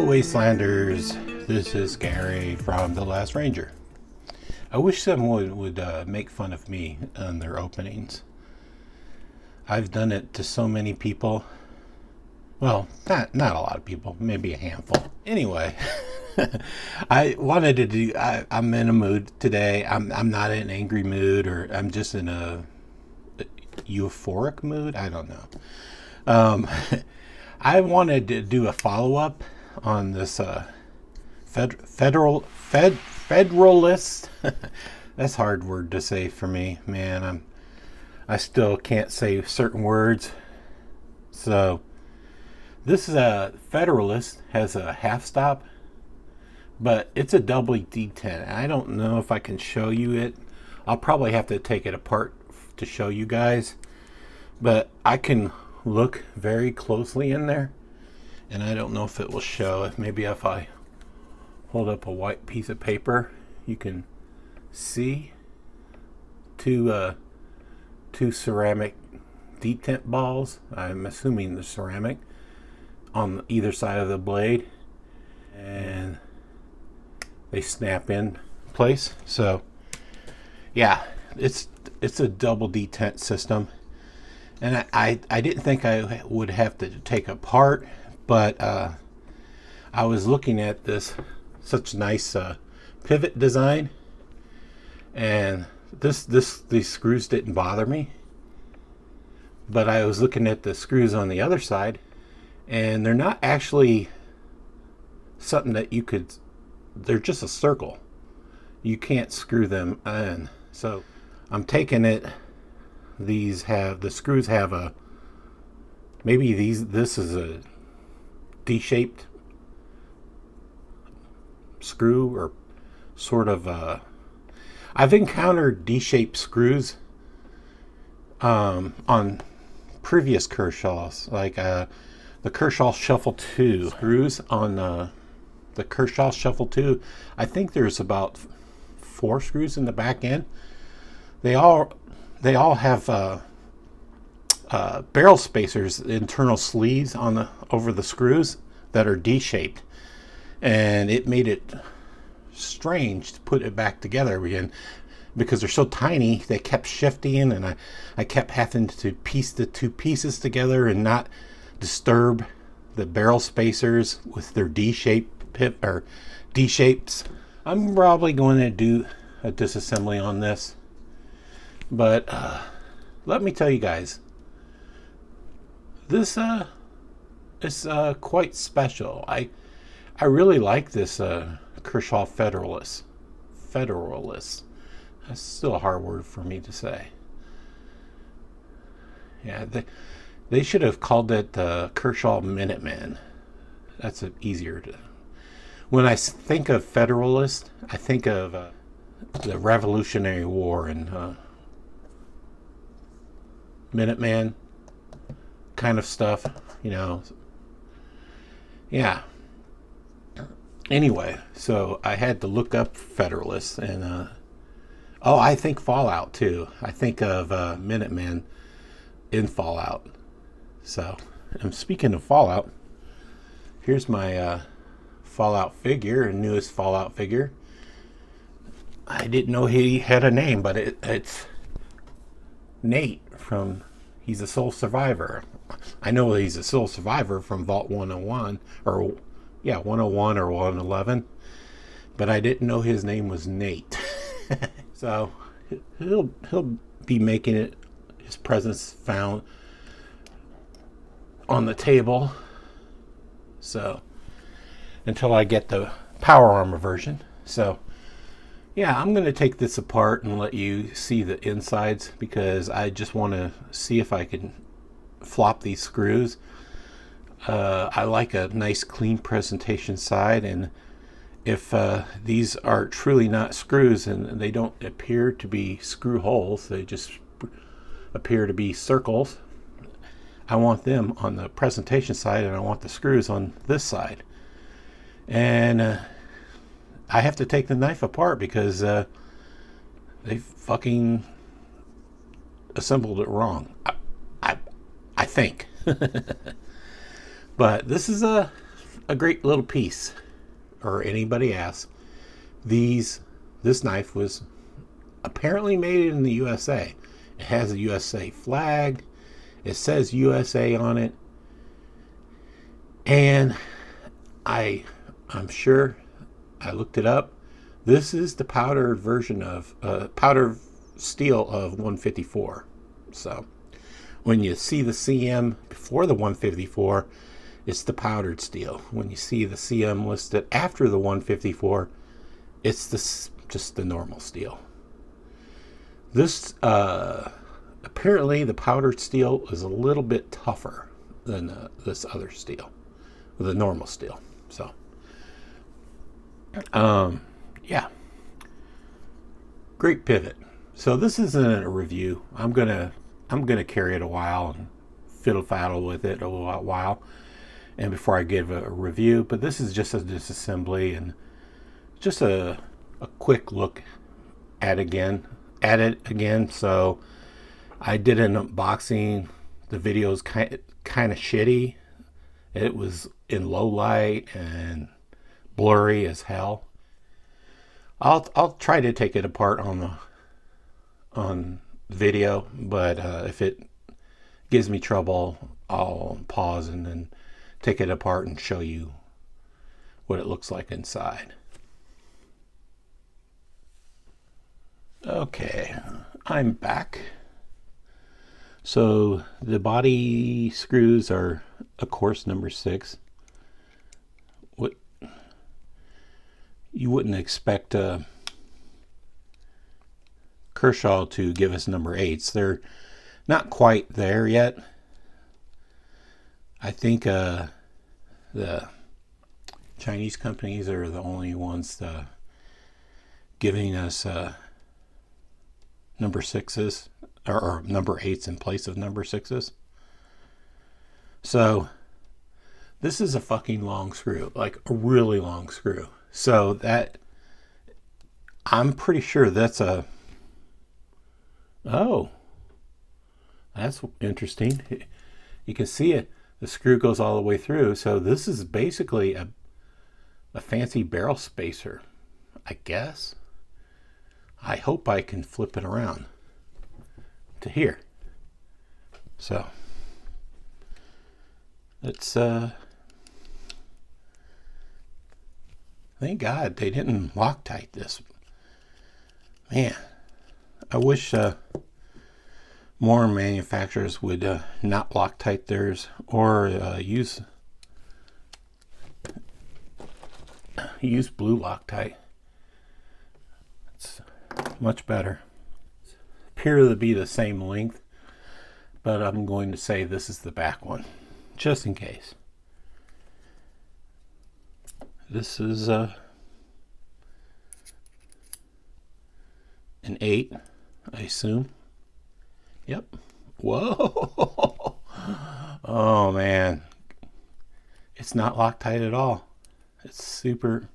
Hello Wastelanders, this is Gary from The Last Ranger. I wish someone would make fun of me on their openings. I've done it to so many people. Well, not a lot of people, maybe a handful. Anyway, I wanted to do, I'm in a mood today. I'm not in an angry mood, or I'm just in a euphoric mood. I don't know. I wanted to do a follow-up on this Federalist. That's a hard word to say for me, man. I still can't say certain words. So this is a Federalist, has a half stop, but it's a double D10. I don't know if I can show you it. I'll probably have to take it apart to show you guys, but I can look very closely in there, and I don't know if it will show. Maybe if I hold up a white piece of paper, you can see two ceramic detent balls. I'm assuming they're ceramic on either side of the blade, and they snap in place. So yeah, it's a double detent system. And I didn't think I would have to take apart, but I was looking at this such nice pivot design, and these screws didn't bother me. But I was looking at the screws on the other side, and they're not actually something that you could. They're just a circle. You can't screw them in. So I'm taking it. The screws have a, this is a D-shaped screw, or sort of I've encountered D-shaped screws on previous Kershaws, like the Kershaw Shuffle 2 screws on the Kershaw Shuffle 2. I think there's about 4 screws in the back end. They all have barrel spacers, internal sleeves over the screws that are D-shaped, and it made it strange to put it back together again because they're so tiny. They kept shifting, and I kept having to piece the two pieces together and not disturb the barrel spacers with their D-shapes. I'm probably going to do a disassembly on this. But let me tell you guys, this is quite special. I really like this Kershaw Federalist. That's still a hard word for me to say. Yeah, they should have called it the Kershaw Minuteman. That's easier to. When I think of Federalist, I think of the Revolutionary War and Minuteman kind of stuff, you know. Yeah. Anyway, so I had to look up Federalists, and I think Fallout too. I think of Minuteman in Fallout. So, and speaking of Fallout, here's my Fallout figure, newest Fallout figure. I didn't know he had a name, but it's Nate he's a sole survivor. I know he's a sole survivor from Vault 101, or 101 or 111, but I didn't know his name was Nate. So he'll be making his presence found on the table. So until I get the power armor version. So yeah, I'm going to take this apart and let you see the insides, because I just want to see if I can flop these screws. I like a nice clean presentation side, and if these are truly not screws and they don't appear to be screw holes, they just appear to be circles, I want them on the presentation side, and I want the screws on this side. And I have to take the knife apart because they fucking assembled it wrong. I think. But this is a great little piece, or anybody asks. This knife was apparently made in the USA. It has a USA flag. It says USA on it. And I'm sure I looked it up. This is the powdered version of powder steel of 154. So when you see the CM before the 154, it's the powdered steel. When you see the CM listed after the 154, it's just the normal steel. This apparently the powdered steel is a little bit tougher than this other steel, the normal steel. So yeah, great pivot. So this isn't a review. I'm gonna carry it a while and fiddle faddle with it a while, and before I give a review. But this is just a disassembly and just a quick look at it again. So I did an unboxing. The video's kind of shitty. It was in low light and blurry as hell. I'll try to take it apart on video, but if it gives me trouble, I'll pause and then take it apart and show you what it looks like inside. Okay, I'm back. So the body screws are, of course, number 6. What you wouldn't expect Kershaw to give us number 8s. They're not quite there yet. I think the Chinese companies are the only ones giving us number 6s or number 8s in place of number 6s. So this is a fucking long screw, like a really long screw. So that I'm pretty sure that's a that's interesting. You can see it. The screw goes all the way through. So this is basically a fancy barrel spacer, I guess. I hope I can flip it around to here. So let's thank God they didn't Loctite this. Man, I wish more manufacturers would not Loctite theirs, or use blue Loctite. It's much better. Appear to be the same length, but I'm going to say this is the back one, just in case. This is an 8, I assume. Yep. Whoa. Oh man, it's not Loctite at all. It's super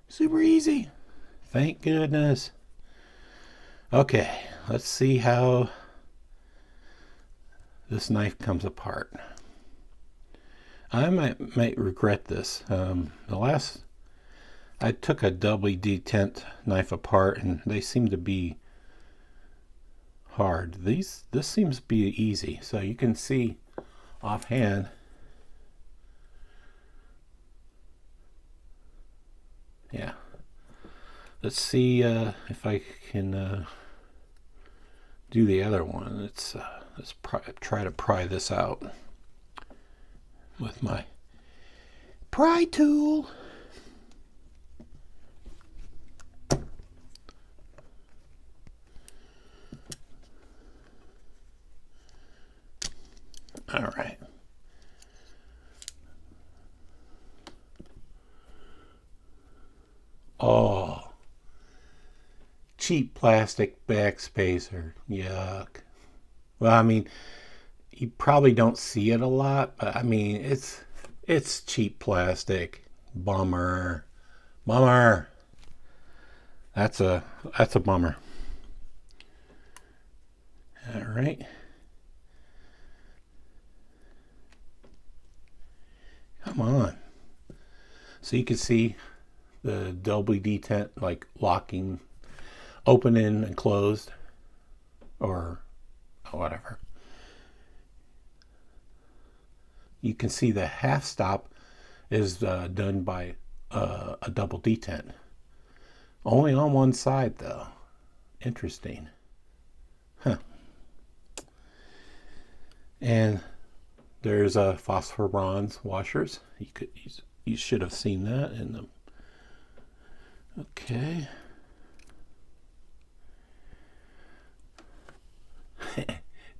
easy. Thank goodness. Okay, let's see how this knife comes apart. I might regret this. I took a WD-10 knife apart and they seem to be hard. This seems to be easy. So you can see offhand. Yeah. Let's see if I can do the other one. Let's try to pry this out with my pry tool. All right. Oh, cheap plastic backspacer. Yuck. Well, I mean, you probably don't see it a lot, but I mean, it's cheap plastic. Bummer. That's a bummer. All right. Come on. So you can see the double detent like locking, opening and closed, or whatever. You can see the half stop is done by a double detent. Only on one side though. Interesting. Huh. And there's phosphor bronze washers. You should have seen that in them. Okay.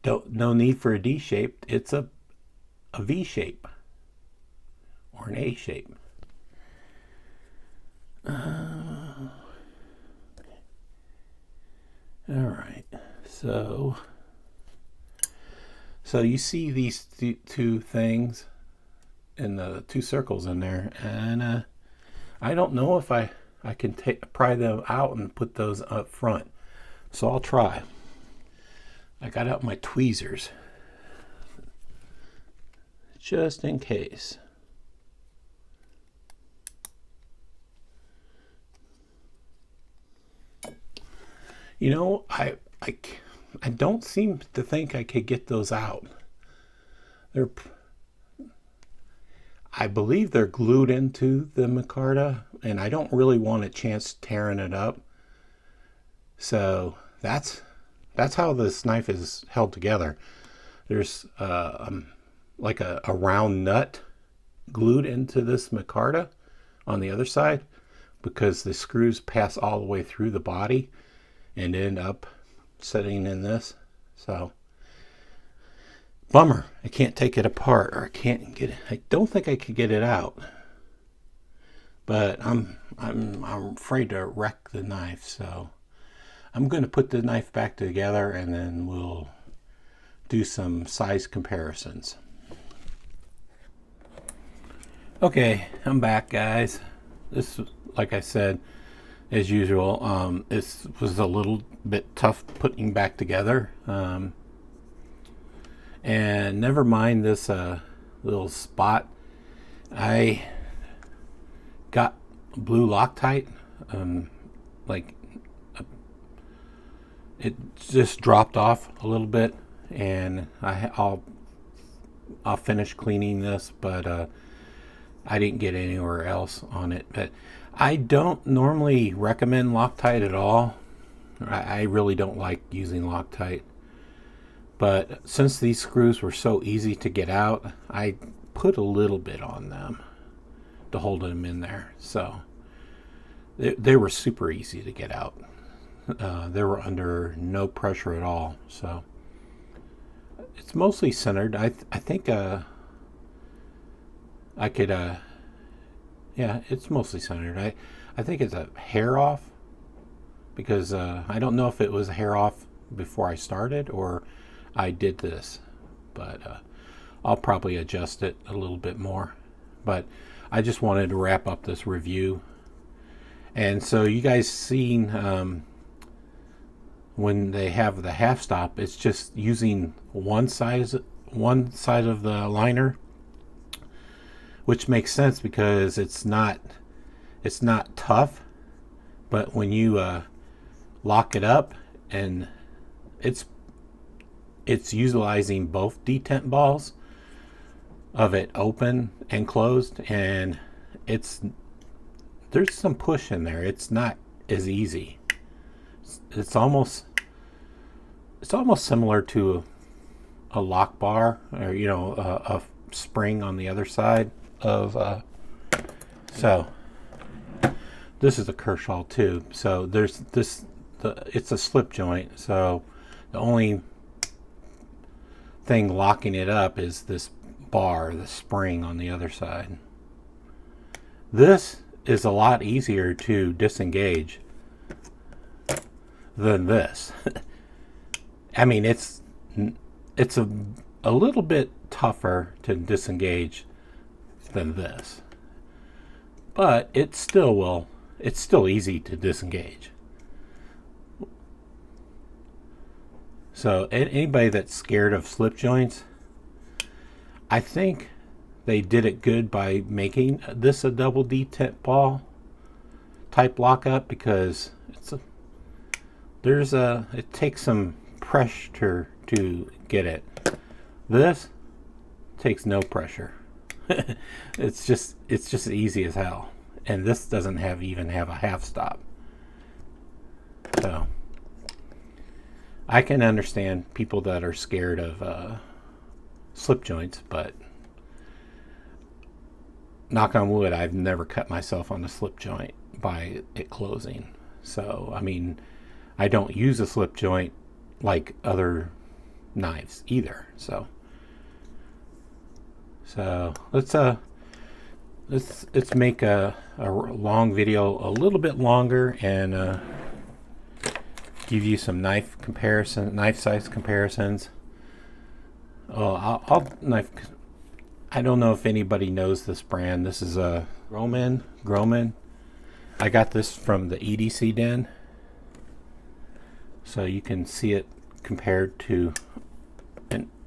No need for a D shape. It's a V shape or an A shape. All right. So you see these two things and the two circles in there, and I don't know if I can pry them out and put those up front. So I'll try. I got out my tweezers just in case. You know, I don't seem to think I could get those out. I believe they're glued into the micarta, and I don't really want a chance tearing it up. So that's how this knife is held together. There's like a round nut glued into this micarta on the other side, because the screws pass all the way through the body and end up sitting in this. So bummer, I can't take it apart, or I don't think I could get it out. But I'm afraid to wreck the knife, so I'm going to put the knife back together and then we'll do some size comparisons. Okay, I'm back, guys. This, like I said, as usual, this was a little bit tough putting back together. And never mind this little spot. I got blue Loctite, it just dropped off a little bit, and I'll finish cleaning this, but I didn't get anywhere else on it. But I don't normally recommend Loctite at all. I really don't like using Loctite. But since these screws were so easy to get out, I put a little bit on them to hold them in there. So they were super easy to get out. They were under no pressure at all. So it's mostly centered. I think I could yeah, it's mostly centered. I think it's a hair off, because I don't know if it was a hair off before I started or I did this, but I'll probably adjust it a little bit more. But I just wanted to wrap up this review. And so you guys seen when they have the half stop, it's just using one side of the liner, which makes sense because it's not tough. But when you lock it up, and it's utilizing both detent balls of it open and closed, and there's some push in there. It's not as easy. It's almost similar to a lock bar, or a spring on the other side of so this is a Kershaw tube. So there's it's a slip joint, so the only thing locking it up is this bar, the spring on the other side. This is a lot easier to disengage than this. I mean, it's a little bit tougher to disengage than this, but it's still easy to disengage. So anybody that's scared of slip joints, I think they did it good by making this a double D tip ball type lockup, because it takes some pressure to get it. This takes no pressure. It's just easy as hell. And this doesn't even have a half stop. So I can understand people that are scared of slip joints, but knock on wood, I've never cut myself on a slip joint by it closing. So I mean, I don't use a slip joint like other knives either. So let's make a long video a little bit longer and give you some knife size comparisons. I don't know if anybody knows this brand. This is a Groman. I got this from the EDC Den, so you can see it compared to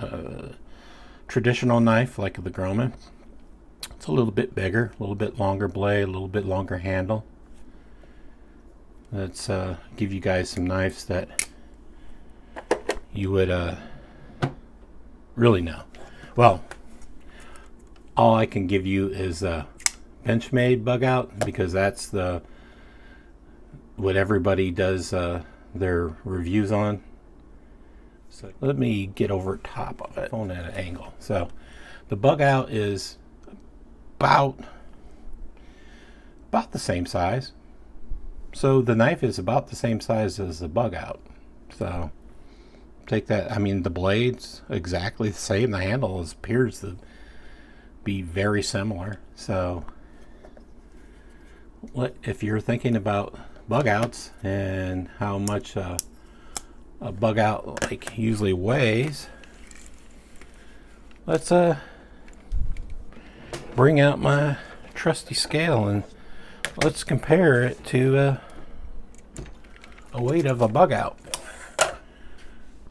a traditional knife like the Groman. It's a little bit bigger, a little bit longer blade, a little bit longer handle. Let's give you guys some knives that you would really know. Well, all I can give you is Benchmade bug out, because that's what everybody does their reviews on. So let me get over top of it, phone at an angle. So the bug out is about the same size. So the knife is about the same size as the bug out. So take that. I mean, the blade's exactly the same. The handle appears to be very similar. So if you're thinking about bug outs and how much a bug out like usually weighs, let's bring out my trusty scale and let's compare it to a weight of a bug out.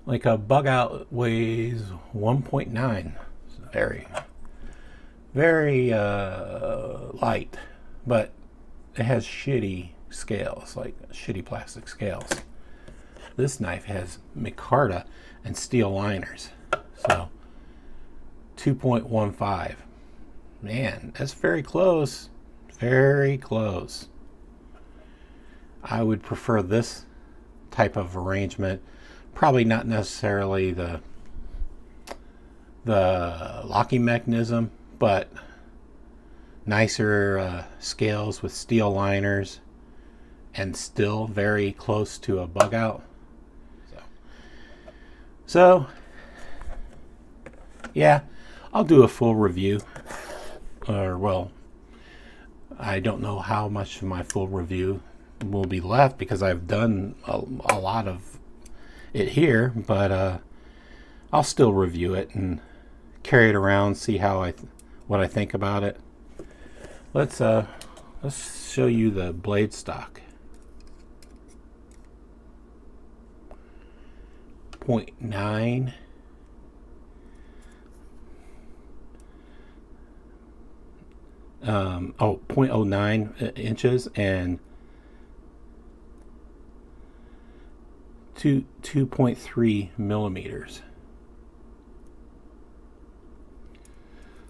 Like a bug out weighs 1.9. Very, very light, but it has shitty scales, like shitty plastic scales. This knife has micarta and steel liners, so 2.15. Man, that's very close. Very close. I would prefer this type of arrangement. Probably not necessarily the locking mechanism, but nicer scales with steel liners and still very close to a bug out. So yeah, I'll do a full review. Or well, I don't know how much of my full review will be left because I've done a lot of it here, but I'll still review it and carry it around, see what I think about it. Let's show you the blade stock. 0.9. Oh, 0.09 inches and 2.3 millimeters.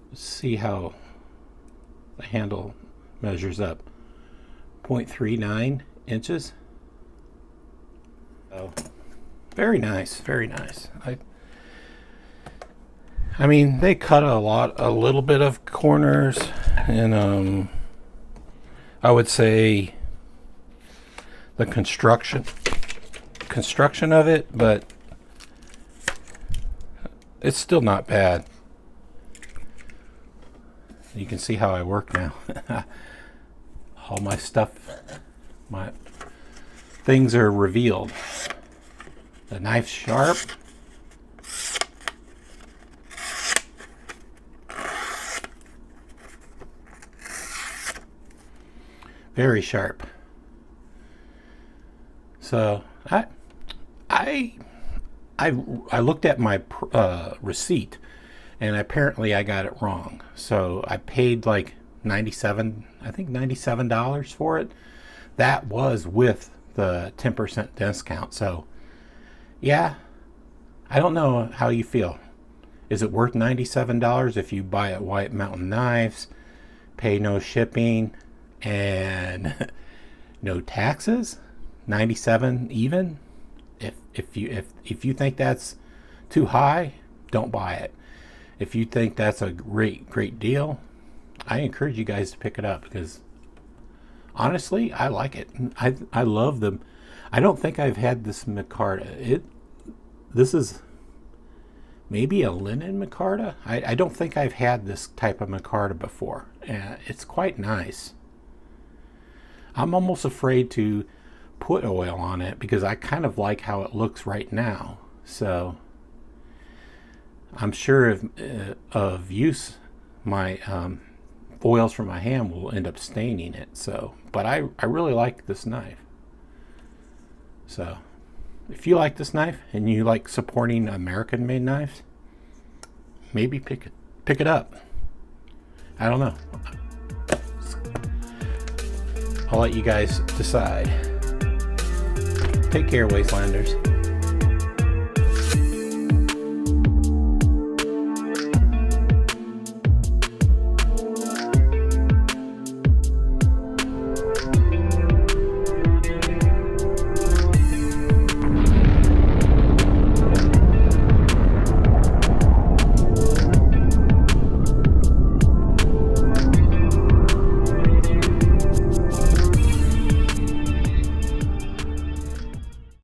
Let's see how the handle measures up. 0.39 inches. Oh, very nice, very nice. I mean, they cut a little bit of corners, and I would say the construction of it, but it's still not bad. You can see how I work now. All my stuff, my things are revealed. The knife's sharp. Very sharp. So I looked at my receipt, and apparently I got it wrong. So I paid like $97 for it. That was with the 10% discount. So yeah, I don't know how you feel. Is it worth $97 if you buy at White Mountain Knives, pay no shipping, and no taxes? 97 even? If you think that's too high, don't buy it. If you think that's a great deal, I encourage you guys to pick it up, because honestly, I like it. I love them. I don't think I've had this micarta. This is maybe a linen micarta. I don't think I've had this type of micarta before. It's quite nice. I'm almost afraid to put oil on it because I kind of like how it looks right now. So I'm sure of use, my oils from my hand will end up staining it. So, but I really like this knife. So if you like this knife and you like supporting American made knives, maybe pick it up. I don't know. I'll let you guys decide. Take care, Wastelanders.